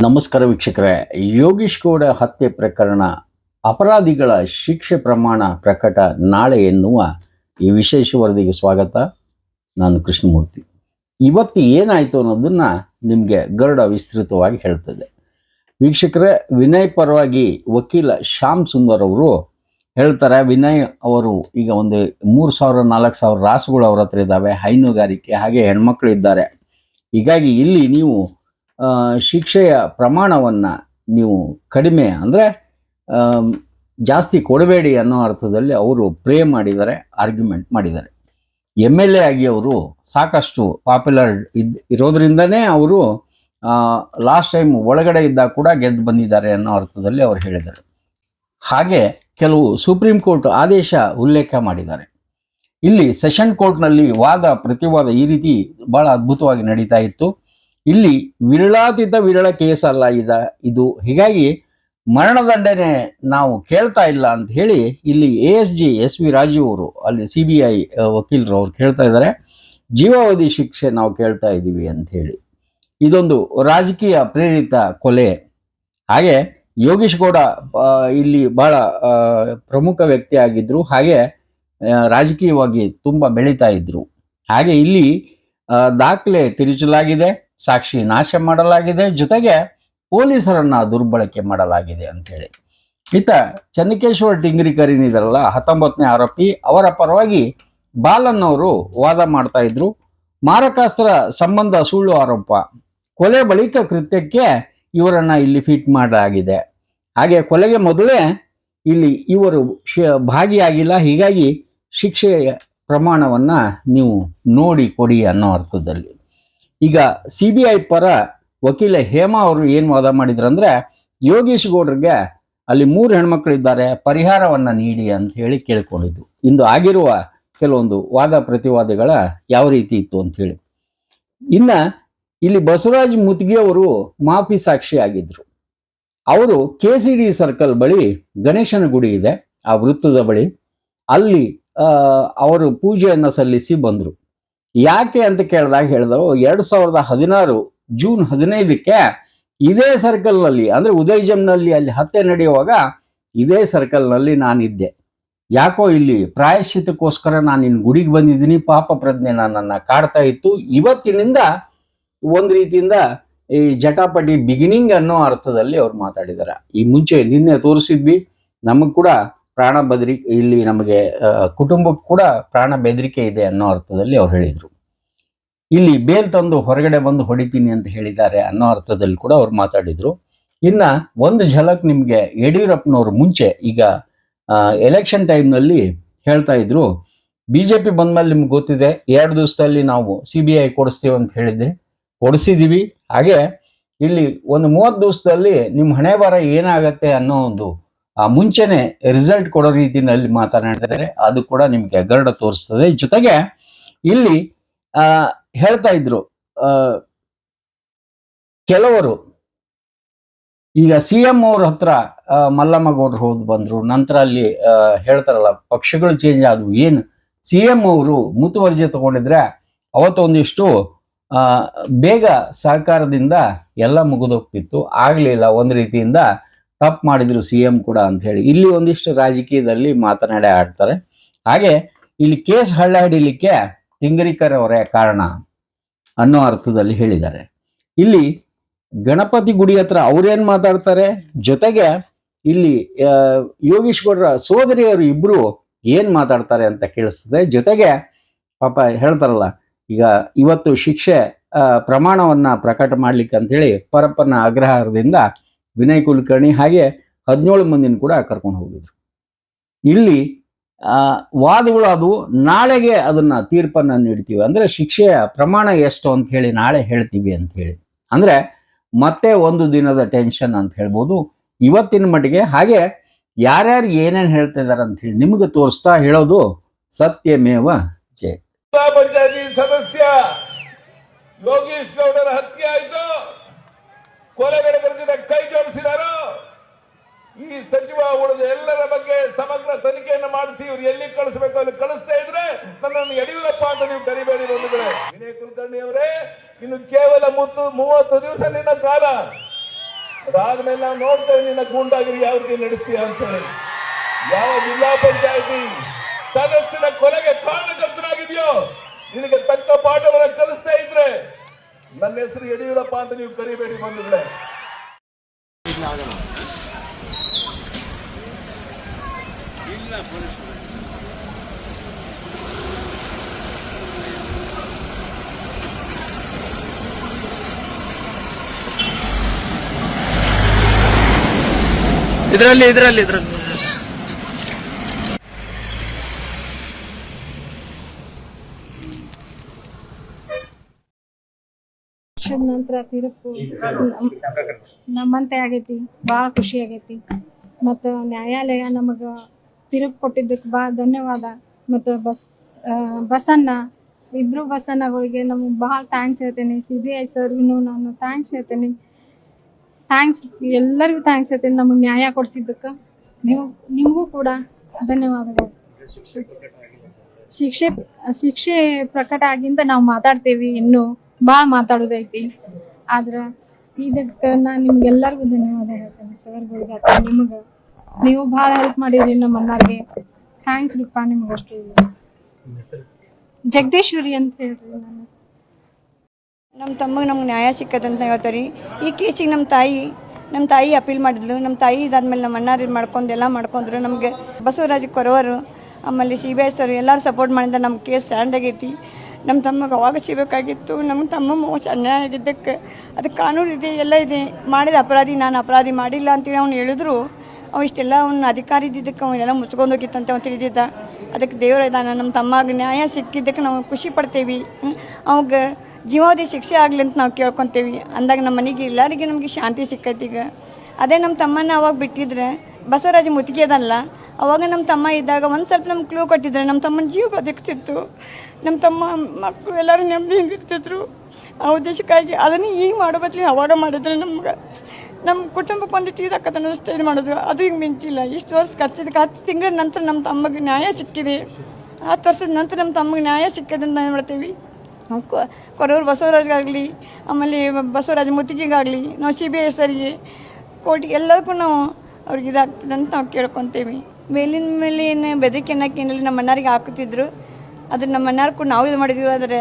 ನಮಸ್ಕಾರ ವೀಕ್ಷಕರೇ. ಯೋಗೀಶ್ ಗೌಡ ಹತ್ಯೆ ಪ್ರಕರಣ ಅಪರಾಧಿಗಳ ಶಿಕ್ಷೆ ಪ್ರಮಾಣ ಪ್ರಕಟ ನಾಳೆ ಎನ್ನುವ ಈ ವಿಶೇಷ ವರದಿಗೆ ಸ್ವಾಗತ. ನಾನು ಕೃಷ್ಣಮೂರ್ತಿ. ಇವತ್ತು ಏನಾಯಿತು ಅನ್ನೋದನ್ನು ನಿಮಗೆ ಗರುಡ ವಿಸ್ತೃತವಾಗಿ ಹೇಳ್ತದೆ. ವೀಕ್ಷಕರೇ, ವಿನಯ್ ಪರವಾಗಿ ವಕೀಲ ಶ್ಯಾಮ್ ಸುಂದರ್ ಅವರು ಹೇಳ್ತಾರೆ, ವಿನಯ್ ಅವರು ಈಗ ಒಂದು 3,000-4,000 ರಾಸುಗಳು ಅವ್ರ ಹತ್ರ ಇದ್ದಾವೆ, ಹೈನುಗಾರಿಕೆ, ಹಾಗೆ ಹೆಣ್ಮಕ್ಳು ಇದ್ದಾರೆ. ಹೀಗಾಗಿ ಇಲ್ಲಿ ನೀವು ಶಿಕ್ಷೆಯ ಪ್ರಮಾಣವನ್ನು ನೀವು ಕಡಿಮೆ ಅಂದರೆ ಜಾಸ್ತಿ ಕೊಡಬೇಡಿ ಅನ್ನೋ ಅರ್ಥದಲ್ಲಿ ಅವರು ಪ್ರೇ ಮಾಡಿದ್ದಾರೆ, ಆರ್ಗ್ಯುಮೆಂಟ್ ಮಾಡಿದ್ದಾರೆ. MLA ಆಗಿ ಅವರು ಸಾಕಷ್ಟು ಪಾಪ್ಯುಲರ್ ಇರೋದ್ರಿಂದನೇ ಅವರು ಲಾಸ್ಟ್ ಟೈಮ್ ಒಳಗಡೆ ಇದ್ದಾಗ ಕೂಡ ಗೆದ್ದು ಬಂದಿದ್ದಾರೆ ಅನ್ನೋ ಅರ್ಥದಲ್ಲಿ ಅವರು ಹೇಳಿದ್ದಾರೆ. ಹಾಗೆ ಕೆಲವು ಸುಪ್ರೀಂ ಕೋರ್ಟ್ ಆದೇಶ ಉಲ್ಲೇಖ ಮಾಡಿದ್ದಾರೆ. ಇಲ್ಲಿ ಸೆಷನ್ ಕೋರ್ಟ್ನಲ್ಲಿ ವಾದ ಪ್ರತಿವಾದ ಈ ರೀತಿ ಭಾಳ ಅದ್ಭುತವಾಗಿ ನಡೀತಾ ಇತ್ತು. ಇಲ್ಲಿ ವಿರಳಾತೀತ ವಿರಳ ಕೇಸ್ ಅಲ್ಲ ಇದು. ಹೀಗಾಗಿ ಮರಣದಂಡನೆ ನಾವು ಕೇಳ್ತಾ ಇಲ್ಲ ಅಂತ ಹೇಳಿ ಇಲ್ಲಿ ASG SV ರಾಜೀವ್ ಅವರು, ಅಲ್ಲಿ CBI ವಕೀಲರು ಅವ್ರು ಕೇಳ್ತಾ ಇದ್ದಾರೆ, ಜೀವಾವಧಿ ಶಿಕ್ಷೆ ನಾವು ಕೇಳ್ತಾ ಇದ್ದೀವಿ ಅಂತ ಹೇಳಿ. ಇದೊಂದು ರಾಜಕೀಯ ಪ್ರೇರಿತ ಕೊಲೆ. ಹಾಗೆ ಯೋಗೀಶ್ ಗೌಡ ಇಲ್ಲಿ ಬಹಳ ಪ್ರಮುಖ ವ್ಯಕ್ತಿ ಆಗಿದ್ರು, ಹಾಗೆ ರಾಜಕೀಯವಾಗಿ ತುಂಬ ಬೆಳೀತಾ ಇದ್ರು. ಹಾಗೆ ಇಲ್ಲಿ ದಾಖಲೆ ತಿರುಚಲಾಗಿದೆ, ಸಾಕ್ಷಿ ನಾಶ ಮಾಡಲಾಗಿದೆ, ಜೊತೆಗೆ ಪೊಲೀಸರನ್ನ ದುರ್ಬಳಕೆ ಮಾಡಲಾಗಿದೆ ಅಂತೇಳಿ. ಈತ ಚೆನ್ನಕೇಶ್ವರ ಟಿಂಗ್ರಿಕರ್ ಏನಿದಾರಲ್ಲ 19ನೇ ಆರೋಪಿ, ಅವರ ಪರವಾಗಿ ಬಾಲನ್ ಅವರು ವಾದ ಮಾಡ್ತಾ ಇದ್ರು. ಮಾರಕಾಸ್ತ್ರ ಸಂಬಂಧ ಸುಳ್ಳು ಆರೋಪ, ಕೊಲೆ ಬಳಿಕ ಕೃತ್ಯಕ್ಕೆ ಇವರನ್ನ ಇಲ್ಲಿ ಫಿಟ್ ಮಾಡಲಾಗಿದೆ. ಹಾಗೆ ಕೊಲೆಗೆ ಮೊದಲೇ ಇಲ್ಲಿ ಇವರು ಭಾಗಿಯಾಗಿಲ್ಲ, ಹೀಗಾಗಿ ಶಿಕ್ಷೆಯ ಪ್ರಮಾಣವನ್ನ ನೀವು ನೋಡಿ ಕೊಡಿ ಅನ್ನೋ ಅರ್ಥದಲ್ಲಿ. ಈಗ CBI ಪರ ವಕೀಲ ಹೇಮಾ ಅವರು ಏನು ವಾದ ಮಾಡಿದ್ರಂದ್ರೆ, ಯೋಗೀಶ್ ಗೌಡ್ರಿಗೆ ಅಲ್ಲಿ 3 ಹೆಣ್ಮಕ್ಳಿದ್ದಾರೆ, ಪರಿಹಾರವನ್ನ ನೀಡಿ ಅಂತ ಹೇಳಿ ಕೇಳ್ಕೊಂಡಿದ್ದು. ಇಂದು ಆಗಿರುವ ಕೆಲವೊಂದು ವಾದ ಪ್ರತಿವಾದಗಳ ಯಾವ ರೀತಿ ಇತ್ತು ಅಂತ ಹೇಳಿ. ಇನ್ನ ಇಲ್ಲಿ ಬಸವರಾಜ್ ಮುತ್ಗಿ ಅವರು ಮಾಫಿ ಸಾಕ್ಷಿ ಆಗಿದ್ರು. ಅವರು KCD ಸರ್ಕಲ್ ಬಳಿ ಗಣೇಶನ ಗುಡಿ ಇದೆ, ಆ ವೃತ್ತದ ಬಳಿ, ಅಲ್ಲಿ ಅವರು ಪೂಜೆಯನ್ನು ಸಲ್ಲಿಸಿ ಬಂದರು. ಯಾಕೆ ಅಂತ ಕೇಳಿದಾಗ ಹೇಳಿದರು, 2016 ಜೂನ್ 15ಕ್ಕೆ ಇದೇ ಸರ್ಕಲ್ನಲ್ಲಿ, ಅಂದರೆ ಉದಯಜಂನಲ್ಲಿ ಅಲ್ಲಿ ಹತ್ಯೆ ನಡೆಯುವಾಗ ಇದೇ ಸರ್ಕಲ್ನಲ್ಲಿ ನಾನಿದ್ದೆ. ಯಾಕೋ ಇಲ್ಲಿ ಪ್ರಾಯಶ್ಚಿತಕ್ಕೋಸ್ಕರ ನಾನು ಇನ್ನು ಗುಡಿಗೆ ಬಂದಿದ್ದೀನಿ, ಪಾಪ ಪ್ರಜ್ಞೆ ನನ್ನನ್ನು ಕಾಡ್ತಾ ಇತ್ತು. ಇವತ್ತಿನಿಂದ ಒಂದು ರೀತಿಯಿಂದ ಈ ಜಟಾಪಟಿ ಬಿಗಿನಿಂಗ್ ಅನ್ನೋ ಅರ್ಥದಲ್ಲಿ ಅವ್ರು ಮಾತಾಡಿದ್ದಾರೆ. ಈ ಮುಂಚೆ ನಿನ್ನೆ ತೋರಿಸಿದ್ವಿ, ನಮಗೆ ಕೂಡ ಪ್ರಾಣ ಬೆದರಿಕೆ, ಇಲ್ಲಿ ನಮಗೆ ಕುಟುಂಬಕ್ಕೆ ಕೂಡ ಪ್ರಾಣ ಬೆದರಿಕೆ ಇದೆ ಅನ್ನೋ ಅರ್ಥದಲ್ಲಿ ಅವ್ರು ಹೇಳಿದರು. ಇಲ್ಲಿ ಬೇಲ್ ತಂದು ಹೊರಗಡೆ ಬಂದು ಹೊಡಿತೀನಿ ಅಂತ ಹೇಳಿದ್ದಾರೆ ಅನ್ನೋ ಅರ್ಥದಲ್ಲಿ ಕೂಡ ಅವ್ರು ಮಾತಾಡಿದ್ರು. ಇನ್ನ ಒಂದು ಝಲಕ್ ನಿಮಗೆ ಯಡಿಯೂರಪ್ಪನವರು ಮುಂಚೆ, ಈಗ ಎಲೆಕ್ಷನ್ ಟೈಮ್ನಲ್ಲಿ ಹೇಳ್ತಾ ಇದ್ರು, BJP ಬಂದ್ಮೇಲೆ ನಿಮ್ಗೆ ಗೊತ್ತಿದೆ 2 ದಿವಸದಲ್ಲಿ ನಾವು CBI ಕೊಡಿಸ್ತೀವಿ ಅಂತ ಹೇಳಿದ್ದೆ, ಕೊಡಿಸಿದೀವಿ. ಹಾಗೆ ಇಲ್ಲಿ ಒಂದು 30 ದಿವಸದಲ್ಲಿ ನಿಮ್ಮ ಹಣೆ ಬರ ಏನಾಗತ್ತೆ ಅನ್ನೋ ಒಂದು ಮುಂಚೆನೆ ರಿಸಲ್ಟ್ ಕೊಡೋ ರೀತಿಯಲ್ಲಿ ಮಾತನಾಡಿದರೆ ಅದು ಕೂಡ ನಿಮ್ಗೆ ಗರುಡ ತೋರಿಸ್ತದೆ. ಜೊತೆಗೆ ಇಲ್ಲಿ ಹೇಳ್ತಾ ಇದ್ರು ಕೆಲವರು, ಈಗ CM ಅವ್ರ ಹತ್ರ ಮಲ್ಲಮ್ಮ ಗೌಡ್ರು ಹೋದ್ ಬಂದ್ರು, ನಂತರ ಅಲ್ಲಿ ಹೇಳ್ತಾರಲ್ಲ ಪಕ್ಷಗಳು ಚೇಂಜ್ ಆದವು. ಏನು CM ಅವರು ಮುತುವರ್ಜಿ ತಗೊಂಡಿದ್ರೆ ಅವತ್ತೊಂದಿಷ್ಟು ಬೇಗ ಸಹಕಾರದಿಂದ ಎಲ್ಲ ಮುಗಿದೋಗ್ತಿತ್ತು, ಆಗ್ಲಿಲ್ಲ, ಒಂದು ರೀತಿಯಿಂದ ತಪ್ಪು ಮಾಡಿದ್ರು CM ಕೂಡ ಅಂತ ಹೇಳಿ ಇಲ್ಲಿ ಒಂದಿಷ್ಟು ರಾಜಕೀಯದಲ್ಲಿ ಮಾತನಾಡಿ ಆಡ್ತಾರೆ. ಹಾಗೆ ಇಲ್ಲಿ ಕೇಸ್ ಹಳ್ಳ ಹಿಡಿಲಿಕ್ಕೆ ಟಿಂಗರಿಕರ್ ಅವರೇ ಕಾರಣ ಅನ್ನೋ ಅರ್ಥದಲ್ಲಿ ಹೇಳಿದ್ದಾರೆ. ಇಲ್ಲಿ ಗಣಪತಿ ಗುಡಿ ಹತ್ರ ಅವ್ರೇನ್ ಮಾತಾಡ್ತಾರೆ, ಜೊತೆಗೆ ಇಲ್ಲಿ ಯೋಗೀಶ್ ಗೌಡ್ರ ಸೋದರಿಯರು ಇಬ್ರು ಏನ್ ಮಾತಾಡ್ತಾರೆ ಅಂತ ಕೇಳಿಸ್ತದೆ. ಜೊತೆಗೆ ಪಾಪ ಹೇಳ್ತಾರಲ್ಲ, ಈಗ ಇವತ್ತು ಶಿಕ್ಷೆ ಪ್ರಮಾಣವನ್ನ ಪ್ರಕಟ ಮಾಡ್ಲಿಕ್ಕೆ ಅಂತ ಹೇಳಿ ಪರಪ್ಪನ ಆಗ್ರಹದಿಂದ ವಿನಯ್ ಕುಲಕರ್ಣಿ ಹಾಗೆ 17 ಮಂದಿನ ಕೂಡ ಕರ್ಕೊಂಡು ಹೋಗಿದ್ರು. ಇಲ್ಲಿ ವಾದಗಳು ಅದು ನಾಳೆಗೆ ಅದನ್ನ ತೀರ್ಪನ್ನ ನೀಡ್ತೀವಿ, ಅಂದ್ರೆ ಶಿಕ್ಷೆಯ ಪ್ರಮಾಣ ಎಷ್ಟು ಅಂತ ಹೇಳಿ ನಾಳೆ ಹೇಳ್ತೀವಿ ಅಂತ ಹೇಳಿ, ಅಂದ್ರೆ ಮತ್ತೆ ಒಂದು ದಿನದ ಟೆನ್ಷನ್ ಅಂತ ಹೇಳ್ಬೋದು ಇವತ್ತಿನ ಮಟ್ಟಿಗೆ. ಹಾಗೆ ಯಾರ್ಯಾರು ಏನೇನು ಹೇಳ್ತಾ ಇದಾರೆ ಅಂತ ಹೇಳಿ ನಿಮ್ಗೆ ತೋರಿಸ್ತಾ ಹೇಳೋದು ಸತ್ಯಮೇವ ಜಯ. ಪಂಚಾಯತಿ ಸದಸ್ಯ ಯೋಗೀಶ್ ಗೌಡರ ಹತ್ಯೆ ಆಯ್ತು, ಕೊಲೆಗಡಕರಿಗೆ ಕೈ ಜೋಡಿಸಿದಾರೋ, ಈ ಸಚಿವ ಉಳಿದ ಎಲ್ಲರ ಬಗ್ಗೆ ಸಮಗ್ರ ತನಿಖೆಯನ್ನು ಮಾಡಿಸಿ ಇವ್ರು ಎಲ್ಲಿ ಕಳಿಸಬೇಕು ಅಲ್ಲಿ ಕಳಿಸ್ತಾ ಇದ್ರೆ ನನ್ನನ್ನು ಯಡಿಯೂರಪ್ಪ ಅಂತ ನೀವು ಕರಿಬೇಡಿ ಬಂಧುಗಳೇ. ವಿನಯ್ ಕುಲಕರ್ಣಿ ಅವರೇ, ಇನ್ನು ಕೇವಲ 30 ದಿವಸ ನಿನ್ನ ಕಾಲ, ಅದಾದ್ಮೇಲೆ ನಾವು ನೋಡ್ತೇವೆ ನಿನ್ನ ಗೂಂಡಾಗಿರಿ ಯಾವ ರೀತಿ ನಡೆಸ್ತೀಯ ಅಂತ ಹೇಳಿ. ಯಾವ ಜಿಲ್ಲಾ ಪಂಚಾಯತಿ ಸದಸ್ಯನ ಕೊಲೆಗೆ ಕಾರಣಕರ್ತನಾಗಿದೆಯೋ ನಿನಗೆ ತಕ್ಕ ಪಾಠವನ್ನು ಕಲಿಸ್ತಾ ಇದ್ರೆ ನನ್ನ ಹೆಸರು ಯಡಿಯೂರಪ್ಪ ಅಂತ ನೀವು ಕರಿಬೇಡಿ ಬಂಧುಗಳೇ. ಇದರಲ್ಲಿ ನಂತರ ತೀರ್ಪು ನಮ್ಮಂತೆ ಆಗೈತಿ, ಭಾಳ ಖುಷಿ ಆಗೈತಿ. ಮತ್ತು ನ್ಯಾಯಾಲಯ ನಮಗೆ ತೀರ್ಪು ಕೊಟ್ಟಿದ್ದಕ್ಕೆ ಭಾಳ ಧನ್ಯವಾದ. ಮತ್ತು ಬಸಣ್ಣ ಇಬ್ಬರು ಬಸಣ್ಣಗಳಿಗೆ ನಮಗೆ ಭಾಳ ಥ್ಯಾಂಕ್ಸ್ ಹೇಳ್ತೇನೆ. CBI ಸರ್ಗೂ ನಾನು ಥ್ಯಾಂಕ್ಸ್ ಹೇಳ್ತೇನೆ. ಎಲ್ಲರಿಗೂ ಥ್ಯಾಂಕ್ಸ್ ಹೇಳ್ತೇನೆ ನಮಗೆ ನ್ಯಾಯ ಕೊಡಿಸಿದ್ದಕ್ಕೆ. ನಿಮಗೂ ಕೂಡ ಧನ್ಯವಾದಗಳು. ಶಿಕ್ಷೆ ಪ್ರಕಟ ಆಗಿಂದ ನಾವು ಮಾತಾಡ್ತೇವೆ, ಇನ್ನೂ ಭಾಳ ಮಾತಾಡೋದೈತಿ. ಆದ್ರೆ ಇದಕ್ಕೆ ನಾನು ನಿಮ್ಗೆಲ್ಲರಿಗೂ ಧನ್ಯವಾದ ಹೇಳ್ತೇನೆ. ಸರ್ಗಳಿಗೆ ಅಥವಾ ನಿಮಗೆ, ನೀವು ಭಾಳ ಹೆಲ್ಪ್ ಮಾಡಿರಿ ನಮ್ಮ ಅಣ್ಣಾರಿಗೆ. ಥ್ಯಾಂಕ್ಸ್ ರೀಪ್ಪ ನಿಮಗಷ್ಟು. ಜಗದೀಶ್ವರಿ ಅಂತ ಹೇಳ್ರಿ ನನ್ನ. ನಮ್ಮ ತಮ್ಮಗೆ ನಮ್ಗೆ ನ್ಯಾಯ ಸಿಕ್ಕದಂತ ಹೇಳ್ತಾರೆ. ಈ ಕೇಸಿಗೆ ನಮ್ಮ ತಾಯಿ ಅಪೀಲ್ ಮಾಡಿದ್ಲು. ನಮ್ಮ ತಾಯಿ ಇದಾದ್ಮೇಲೆ ನಮ್ಮ ಅಣ್ಣಾರು ಎಲ್ಲ ಮಾಡ್ಕೊಂಡ್ರು. ನಮಗೆ ಬಸವರಾಜ್ ಕೊರವರು ಆಮೇಲೆ CBI ಸರ್ ಎಲ್ಲರೂ ಸಪೋರ್ಟ್ ಮಾಡಿದ ನಮ್ಮ ಕೇಸ್ ಸ್ಟ್ಯಾಂಡ್ ಆಗೈತಿ. ನಮ್ಮ ತಮ್ಮಗೆ ಅವಾಗ ಸಿಗಬೇಕಾಗಿತ್ತು. ನಮ್ಮ ತಮ್ಮ ಮೋಸ ಅನ್ಯಾಯ ಆಗಿದ್ದಕ್ಕೆ ಅದಕ್ಕೆ ಕಾನೂನು ಇದೆ, ಎಲ್ಲ ಇದೆ. ಮಾಡಿದ ಅಪರಾಧಿ, ನಾನು ಅಪರಾಧಿ ಮಾಡಿಲ್ಲ ಅಂತೇಳಿ ಅವ್ನು ಹೇಳಿದ್ರು. ಅವ ಇಷ್ಟೆಲ್ಲ ಅವ್ನು ಅಧಿಕಾರಿ ಇದ್ದಿದ್ದಕ್ಕೆ ಅವನ್ನೆಲ್ಲ ಮುಚ್ಕೊಂಡೋಗಿತ್ತಂತೆ ಅವ್ನು ತಿಳಿದಿದ್ದ. ಅದಕ್ಕೆ ದೇವರ ಇದ್ದಾನೆ. ನಮ್ಮ ತಮ್ಮಗೆ ನ್ಯಾಯ ಸಿಕ್ಕಿದ್ದಕ್ಕೆ ನಾವು ಖುಷಿ ಪಡ್ತೇವೆ. ಅವಾಗ ಜೀವಾವಧಿ ಶಿಕ್ಷೆ ಆಗಲಿ ಅಂತ ನಾವು ಕೇಳ್ಕೊತೇವೆ. ಅಂದಾಗ ನಮ್ಮ ಮನೆಗೆ ಎಲ್ಲರಿಗೆ ನಮಗೆ ಶಾಂತಿ ಸಿಕ್ಕೈತಿ. ಈಗ ಅದೇ ನಮ್ಮ ತಮ್ಮನ ಅವಾಗ ಬಿಟ್ಟಿದ್ರೆ, ಬಸವರಾಜ ಮುತ್ತಿಗೆ ಅದಲ್ಲ, ಅವಾಗ ನಮ್ಮ ತಮ್ಮ ಇದ್ದಾಗ ಒಂದು ಸ್ವಲ್ಪ ನಮ್ಗೆ ಕ್ಲೂ ಕೊಟ್ಟಿದ್ರೆ ನಮ್ಮ ತಮ್ಮನ ಜೀವ ಬದುಕ್ತಿತ್ತು. ನಮ್ಮ ತಮ್ಮ ಮಕ್ಕಳು ಎಲ್ಲರೂ ನೆಮ್ಮದಿಯಿಂದ ಇರ್ತಿದ್ರು. ಆ ಉದ್ದೇಶಕ್ಕಾಗಿ ಅದನ್ನು ಈಗ ಮಾಡೋ ಬದಲಿ ಅವಾಗ ಮಾಡಿದ್ರೆ ನಮ್ಮ ಕುಟುಂಬಕ್ಕೆ ಒಂದಿಟ್ಟು ಇದಾಕತ್ತ ಅನ್ನಿಸ್ತಾ ಇದು ಮಾಡೋದು. ಅದು ಈಗ ಮಿಂಚಿಲ್ಲ. ಇಷ್ಟು ವರ್ಷ ಖರ್ಚಿದಕ್ಕೆ 10 ತಿಂಗಳ ನಂತರ ನಮ್ಮ ತಮ್ಮಗೆ ನ್ಯಾಯ ಸಿಕ್ಕಿದೆ. 10 ವರ್ಷದ ನಂತರ ನಮ್ಮ ತಮ್ಮಗೆ ನ್ಯಾಯ ಸಿಕ್ಕಿದೆ ಅಂತ ಮಾಡ್ತೀವಿ. ಕೊರವರು ಬಸವರಾಜ್ಗಾಗಲಿ, ಆಮೇಲೆ ಬಸವರಾಜ ಮುತ್ತಿಗೆಗಾಗಲಿ, ನಾವು CBI ಸರಿಗೆ, ಕೋರ್ಟಿಗೆ ಎಲ್ಲದಕ್ಕೂ ನಾವು ಅವ್ರಿಗೆ ಇದಾಗ್ತದೆ ಅಂತ ನಾವು ಕೇಳ್ಕೊತೀವಿ. ಮೇಲಿನ ಮೇಲೆ ಏನು ಬೆದರಿಕೆ ಅನ್ನೋಕ್ಕೇನಲ್ಲಿ ನಮ್ಮ ಅಣ್ಣಾರಿಗೆ ಹಾಕುತ್ತಿದ್ರು. ಅದು ನಮ್ಮ ಅಣ್ಣಾರು ಕೂಡ ನಾವು ಇದು ಮಾಡಿದ್ವಿ. ಆದರೆ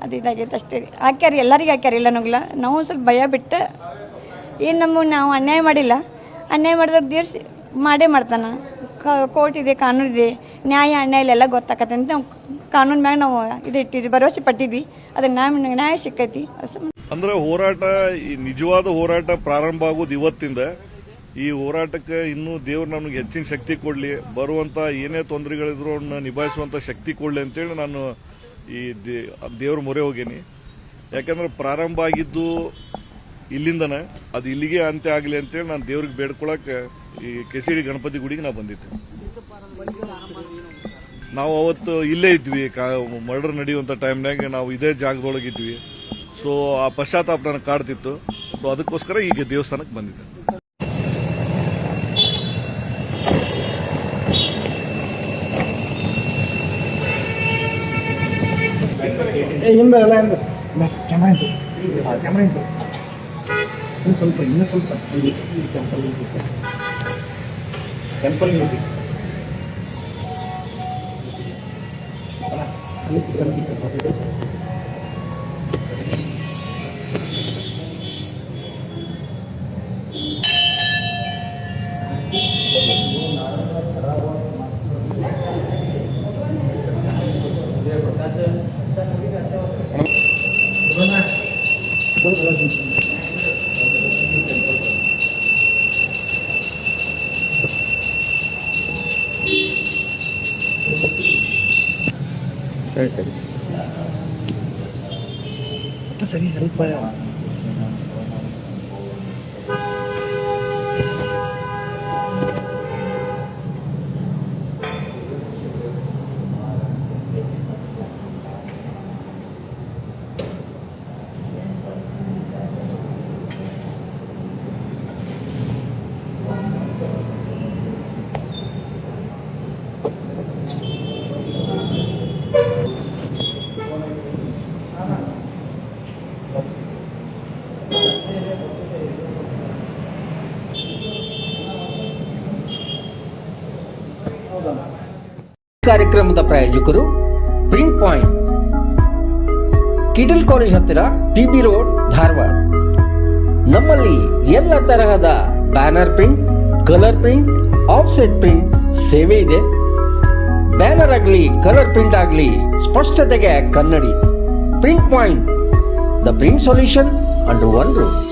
ಅದು ಇದಾಗೈತೆ ಅಷ್ಟೇ. ಹಾಕ್ಯಾರ, ಎಲ್ಲರಿಗೆ ಹಾಕ್ಯಾರ, ಇಲ್ಲ ನೋಗಿಲ್ಲ. ನಾವು ಸ್ವಲ್ಪ ಭಯ ಬಿಟ್ಟು ಏನು ನಾವು ಅನ್ಯಾಯ ಮಾಡಿಲ್ಲ. ಅನ್ಯಾಯ ಮಾಡಿದವ್ರು ದೇವ್ರು ಮಾಡೇ ಮಾಡ್ತಾನೆ. ಕೋರ್ಟ್ ಇದೆ, ಕಾನೂನು ಇದೆ, ನ್ಯಾಯ ಅನ್ಯಾಯ ಎಲ್ಲ ಗೊತ್ತಾಕತ್ತೆ ಅಂತ ನಾವು ಕಾನೂನು ಮ್ಯಾಗ ನಾವು ಇದು ಇಟ್ಟಿದ್ವಿ, ಭರವಸೆ ಪಟ್ಟಿದ್ವಿ. ಅದಕ್ಕೆ ನ್ಯಾಯ ಸಿಕ್ಕೈತಿ. ಅಂದ್ರೆ ಹೋರಾಟ, ಈ ನಿಜವಾದ ಹೋರಾಟ ಪ್ರಾರಂಭ ಆಗೋದು ಇವತ್ತಿಂದ. ಈ ಹೋರಾಟಕ್ಕೆ ಇನ್ನೂ ದೇವ್ರು ನಮಗೆ ಹೆಚ್ಚಿನ ಶಕ್ತಿ ಕೊಡಲಿ, ಬರುವಂತ ಏನೇ ತೊಂದರೆಗಳಿದ್ರು ಅವನ್ನ ನಿಭಾಯಿಸುವಂತ ಶಕ್ತಿ ಕೊಡಲಿ ಅಂತೇಳಿ ನಾನು ಈ ದೇವ್ರ ಮೊರೆ ಹೋಗೇನಿ. ಯಾಕಂದ್ರೆ ಪ್ರಾರಂಭ ಆಗಿದ್ದು ಇಲ್ಲಿಂದನೇ, ಅದು ಇಲ್ಲಿಗೆ ಅಂತ್ಯ ಆಗಲಿ ಅಂತೇಳಿ ನಾನು ದೇವ್ರಿಗೆ ಬೇಡ್ಕೊಳಕ್ಕೆ ಈ ಕೆಸಿಡಿ ಗಣಪತಿ ಗುಡಿಗೆ ನಾವು ಬಂದಿದ್ದೆ. ನಾವು ಅವತ್ತು ಇಲ್ಲೇ ಇದ್ವಿ, ಮರ್ಡರ್ ನಡೆಯುವಂತ ಟೈಮ್ನಾಗ ನಾವು ಇದೇ ಜಾಗದೊಳಗಿದ್ವಿ. ಸೊ ಆ ಪಶ್ಚಾತ್ತಾಪ ನನಗೆ ಕಾಡ್ತಿತ್ತು. ಸೊ ಅದಕ್ಕೋಸ್ಕರ ಈಗ ದೇವಸ್ಥಾನಕ್ಕೆ ಬಂದಿದ್ದೆ. ಇನ್ನೂ ಸ್ವಲ್ಪ ಟೆಂಪಲ್ ಸರಿ ಸ್ವಲ್ಪ ಕಾರ್ಯಕ್ರಮದ ಪ್ರಾಯೋಜಕರು ಪ್ರಿಂಟ್ ಪಾಯಿಂಟ್, ಕಿಟಲ್ ಕಾಲೇಜ್ ಹತ್ತಿರ, ಟಿಬಿ ರೋಡ್, ಧಾರವಾಡ. ನಮ್ಮಲ್ಲಿ ಎಲ್ಲ ತರಹದ banner print, colour print, offset print ಸೇವೆ ಇದೆ. ಬ್ಯಾನರ್ ಆಗಲಿ, ಕಲರ್ ಪ್ರಿಂಟ್ ಆಗಲಿ, ಸ್ಪಷ್ಟತೆಗೆ ಕನ್ನಡಿ. Print point, the print solution under one roof.